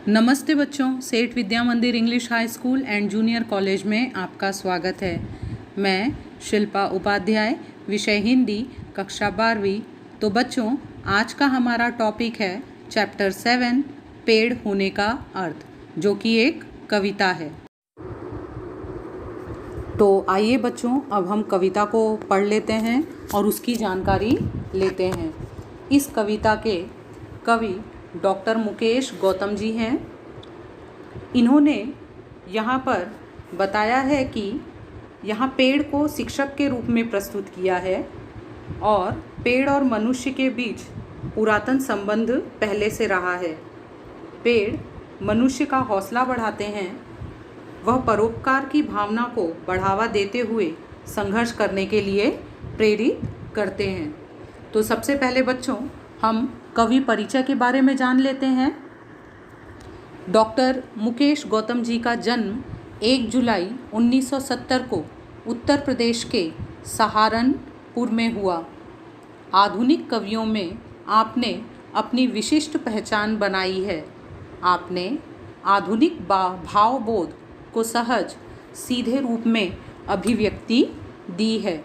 नमस्ते बच्चों, सेठ विद्या मंदिर English high school and junior college में आपका स्वागत है। मैं शिल्पा उपाध्याय, विषय हिंदी, कक्षा 12वीं। तो बच्चों, आज का हमारा टॉपिक है चैप्टर 7 पेड़ होने का अर्थ, जो कि एक कविता है। तो आइए बच्चों, अब हम कविता को पढ़ लेते हैं और उसकी जानकारी लेते हैं। इस कविता के कवि डॉक्टर मुकेश गौतम जी हैं। इन्होंने यहाँ पर बताया है कि यहाँ पेड़ को शिक्षक के रूप में प्रस्तुत किया है और पेड़ और मनुष्य के बीच पुरातन संबंध पहले से रहा है। पेड़ मनुष्य का हौसला बढ़ाते हैं। वह परोपकार की भावना को बढ़ावा देते हुए संघर्ष करने के लिए प्रेरित करते हैं। तो सबसे पहले बच्चों, हम कवि परिचय के बारे में जान लेते हैं। डॉक्टर मुकेश गौतम जी का जन्म 1 जुलाई 1970 को उत्तर प्रदेश के सहारनपुर में हुआ। आधुनिक कवियों में आपने अपनी विशिष्ट पहचान बनाई है। आपने आधुनिक भावबोध को सहज सीधे रूप में अभिव्यक्ति दी है।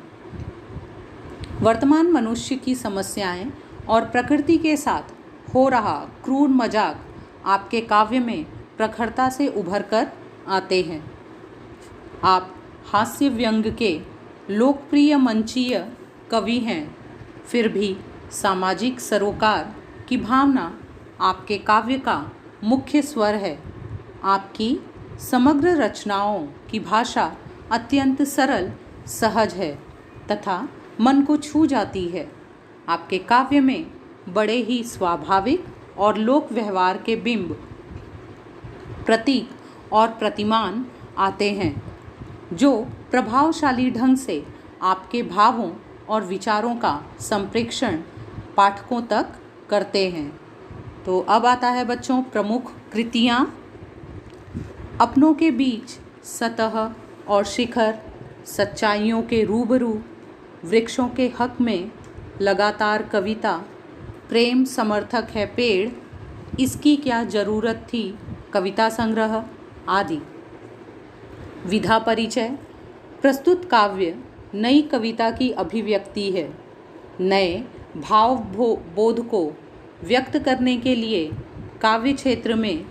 वर्तमान मनुष्य की समस्याएं और प्रकृति के साथ हो रहा क्रूर मजाक आपके काव्य में प्रखरता से उभर कर आते हैं। आप हास्य व्यंग के लोकप्रिय मंचीय कवि हैं, फिर भी सामाजिक सरोकार की भावना आपके काव्य का मुख्य स्वर है। आपकी समग्र रचनाओं की भाषा अत्यंत सरल, सहज है तथा मन को छू जाती है। आपके काव्य में बड़े ही स्वाभाविक और लोक व्यवहार के बिंब, प्रतीक और प्रतिमान आते हैं, जो प्रभावशाली ढंग से आपके भावों और विचारों का संप्रेषण पाठकों तक करते हैं। तो अब आता है बच्चों प्रमुख कृतियाँ। अपनों के बीच सतह और शिखर, सच्चाइयों के रूबरू, वृक्षों के हक में लगातार कविता, प्रेम समर्थक है पेड़, इसकी क्या ज़रूरत थी, कविता संग्रह आदि। विधा परिचय। प्रस्तुत काव्य नई कविता की अभिव्यक्ति है। नए भाव बोध को व्यक्त करने के लिए काव्य क्षेत्र में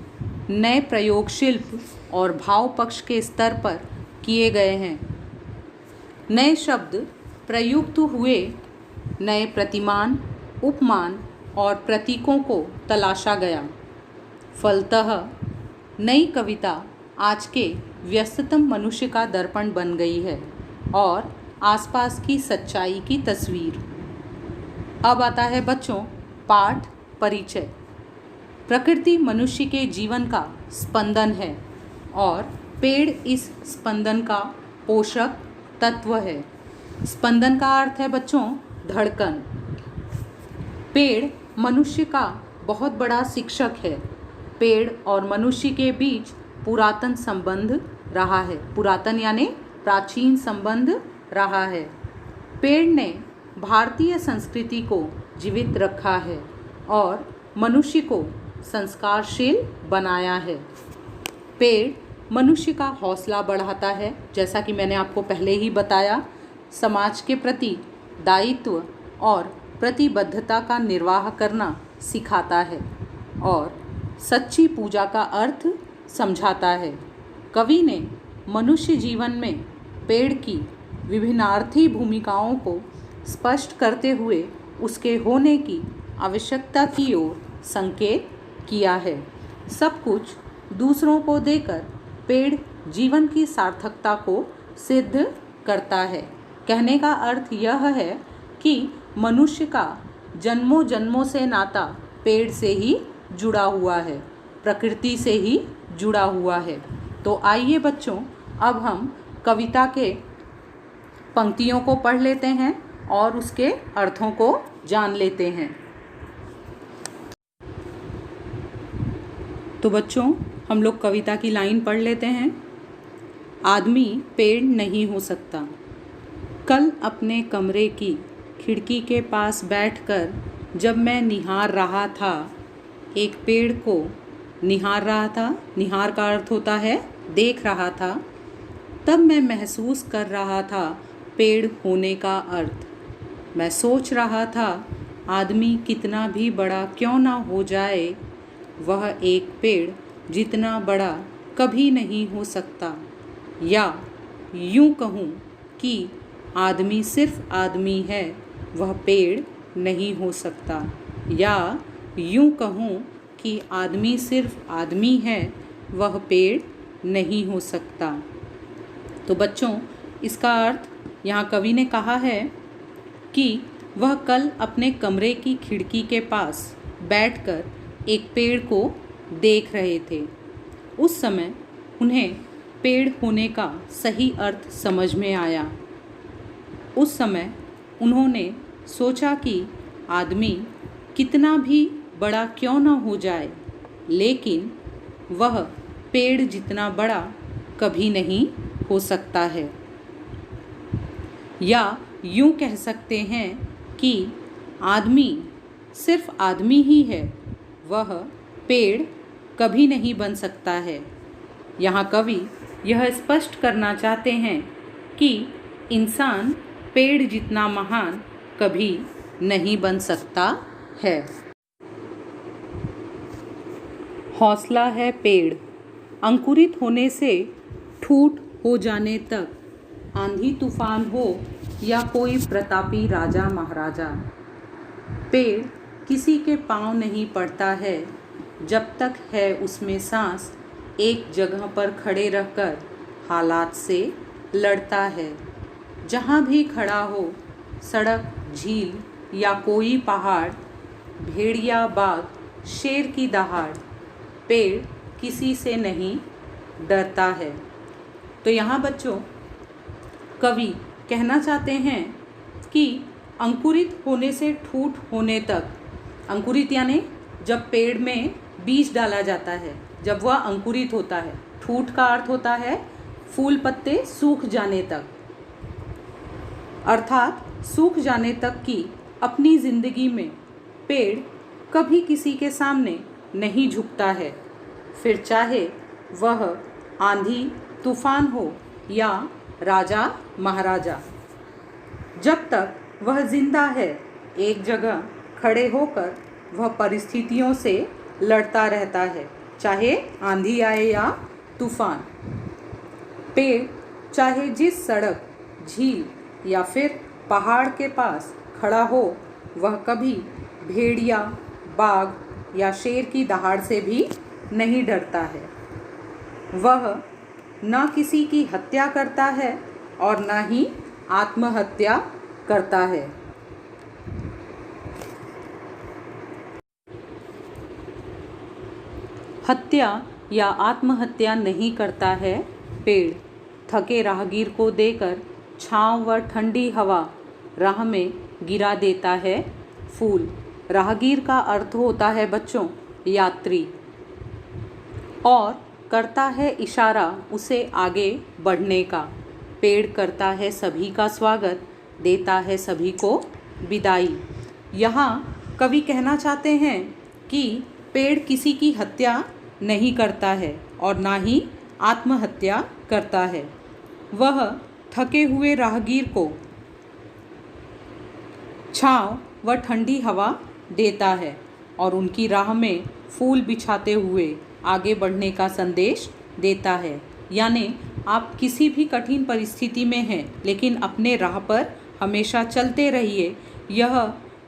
नए प्रयोग शिल्प और भाव पक्ष के स्तर पर किए गए हैं। नए शब्द प्रयुक्त हुए, नए प्रतिमान, उपमान और प्रतीकों को तलाशा गया। फलतः नई कविता आज के व्यस्ततम मनुष्य का दर्पण बन गई है और आसपास की सच्चाई की तस्वीर। अब आता है बच्चों पाठ परिचय। प्रकृति मनुष्य के जीवन का स्पंदन है और पेड़ इस स्पंदन का पोषक तत्व है। स्पंदन का अर्थ है बच्चों धड़कन। पेड़ मनुष्य का बहुत बड़ा शिक्षक है। पेड़ और मनुष्य के बीच पुरातन संबंध रहा है। पुरातन यानी प्राचीन संबंध रहा है। पेड़ ने भारतीय संस्कृति को जीवित रखा है और मनुष्य को संस्कारशील बनाया है। पेड़ मनुष्य का हौसला बढ़ाता है, जैसा कि मैंने आपको पहले ही बताया। समाज के प्रति दायित्व और प्रतिबद्धता का निर्वाह करना सिखाता है और सच्ची पूजा का अर्थ समझाता है। कवि ने मनुष्य जीवन में पेड़ की विभिन्नार्थी भूमिकाओं को स्पष्ट करते हुए उसके होने की आवश्यकता की ओर संकेत किया है। सब कुछ दूसरों को देकर पेड़ जीवन की सार्थकता को सिद्ध करता है। कहने का अर्थ यह है कि मनुष्य का जन्मों जन्मों से नाता पेड़ से ही जुड़ा हुआ है, प्रकृति से ही जुड़ा हुआ है। तो आइए बच्चों, अब हम कविता के पंक्तियों को पढ़ लेते हैं और उसके अर्थों को जान लेते हैं। तो बच्चों, हम लोग कविता की लाइन पढ़ लेते हैं। आदमी पेड़ नहीं हो सकता। कल अपने कमरे की खिड़की के पास बैठकर जब मैं निहार रहा था एक पेड़ को, निहार रहा था, निहार का अर्थ होता है देख रहा था। तब मैं महसूस कर रहा था पेड़ होने का अर्थ। मैं सोच रहा था आदमी कितना भी बड़ा क्यों ना हो जाए, वह एक पेड़ जितना बड़ा कभी नहीं हो सकता। या यूं कहूँ कि आदमी सिर्फ आदमी है, वह पेड़ नहीं हो सकता। या यूं कहूँ कि आदमी सिर्फ आदमी है, वह पेड़ नहीं हो सकता। तो बच्चों, इसका अर्थ यहाँ कवि ने कहा है कि वह कल अपने कमरे की खिड़की के पास बैठकर एक पेड़ को देख रहे थे। उस समय उन्हें पेड़ होने का सही अर्थ समझ में आया। उस समय उन्होंने सोचा कि आदमी कितना भी बड़ा क्यों न हो जाए, लेकिन वह पेड़ जितना बड़ा कभी नहीं हो सकता है। या यूं कह सकते हैं कि आदमी सिर्फ आदमी ही है, वह पेड़ कभी नहीं बन सकता है। यहाँ कवि यह स्पष्ट करना चाहते हैं कि इंसान पेड़ जितना महान कभी नहीं बन सकता है। हौसला है पेड़, अंकुरित होने से ठूठ हो जाने तक, आंधी तूफान हो या कोई प्रतापी राजा महाराजा, पेड़ किसी के पांव नहीं पड़ता है जब तक है उसमें सांस, एक जगह पर खड़े रहकर हालात से लड़ता है। जहाँ भी खड़ा हो, सड़क, झील या कोई पहाड़, भेड़िया, बाघ, शेर की दहाड़, पेड़ किसी से नहीं डरता है। तो यहाँ बच्चों कवि कहना चाहते हैं कि अंकुरित होने से ठूठ होने तक, अंकुरित यानी जब पेड़ में बीज डाला जाता है, जब वह अंकुरित होता है। ठूठ का अर्थ होता है फूल पत्ते सूख जाने तक, अर्थात सूख जाने तक की अपनी ज़िंदगी में पेड़ कभी किसी के सामने नहीं झुकता है। फिर चाहे वह आंधी तूफान हो या राजा महाराजा, जब तक वह जिंदा है, एक जगह खड़े होकर वह परिस्थितियों से लड़ता रहता है, चाहे आंधी आए या तूफान। पेड़ चाहे जिस सड़क, झील या फिर पहाड़ के पास खड़ा हो, वह कभी भेड़िया, बाघ या शेर की दहाड़ से भी नहीं डरता है। वह न किसी की हत्या करता है और न ही आत्महत्या करता है। हत्या या आत्महत्या नहीं करता है पेड़। थके राहगीर को देकर छांव व ठंडी हवा राह में गिरा देता है फूल। राहगीर का अर्थ होता है बच्चों यात्री, और करता है इशारा उसे आगे बढ़ने का। पेड़ करता है सभी का स्वागत, देता है सभी को विदाई। यहाँ कवि कहना चाहते हैं कि पेड़ किसी की हत्या नहीं करता है और ना ही आत्महत्या करता है। वह थके हुए राहगीर को छांव व ठंडी हवा देता है और उनकी राह में फूल बिछाते हुए आगे बढ़ने का संदेश देता है। यानी आप किसी भी कठिन परिस्थिति में हैं, लेकिन अपने राह पर हमेशा चलते रहिए। यह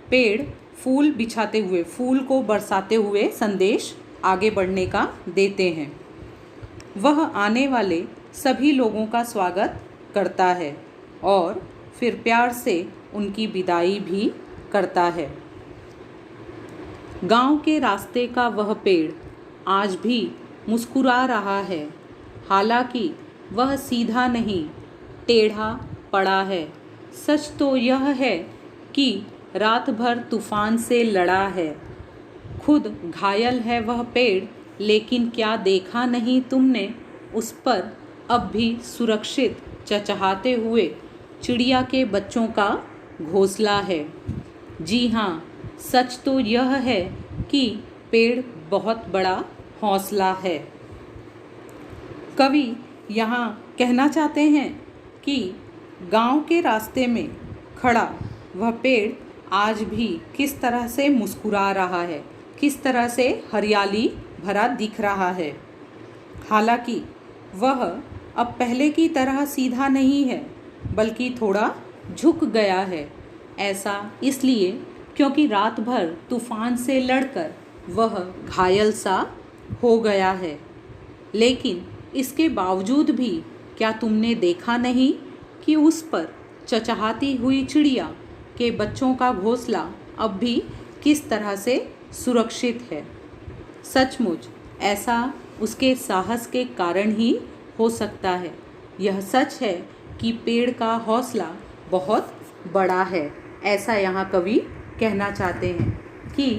पेड़ फूल बिछाते हुए, फूल को बरसाते हुए संदेश आगे बढ़ने का देते हैं। वह आने वाले सभी लोगों का स्वागत करता है और फिर प्यार से उनकी विदाई भी करता है। गांव के रास्ते का वह पेड़ आज भी मुस्कुरा रहा है, हालांकि वह सीधा नहीं, टेढ़ा पड़ा है। सच तो यह है कि रात भर तूफान से लड़ा है। खुद घायल है वह पेड़, लेकिन क्या देखा नहीं तुमने, उस पर अब भी सुरक्षित चहचहाते हुए चिड़िया के बच्चों का घोंसला है। जी हाँ, सच तो यह है कि पेड़ बहुत बड़ा हौसला है। कवि यहाँ कहना चाहते हैं कि गांव के रास्ते में खड़ा वह पेड़ आज भी किस तरह से मुस्कुरा रहा है, किस तरह से हरियाली भरा दिख रहा है। हालांकि वह अब पहले की तरह सीधा नहीं है, बल्कि थोड़ा झुक गया है। ऐसा इसलिए क्योंकि रात भर तूफान से लड़कर वह घायल सा हो गया है। लेकिन इसके बावजूद भी क्या तुमने देखा नहीं कि उस पर चहचहाती हुई चिड़िया के बच्चों का घोंसला अब भी किस तरह से सुरक्षित है। सचमुच ऐसा उसके साहस के कारण ही हो सकता है। यह सच है कि पेड़ का हौसला बहुत बड़ा है। ऐसा यहाँ कवि कहना चाहते हैं कि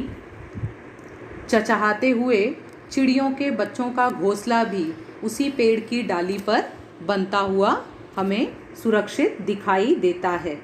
चहचहाते हुए चिड़ियों के बच्चों का घोंसला भी उसी पेड़ की डाली पर बनता हुआ हमें सुरक्षित दिखाई देता है।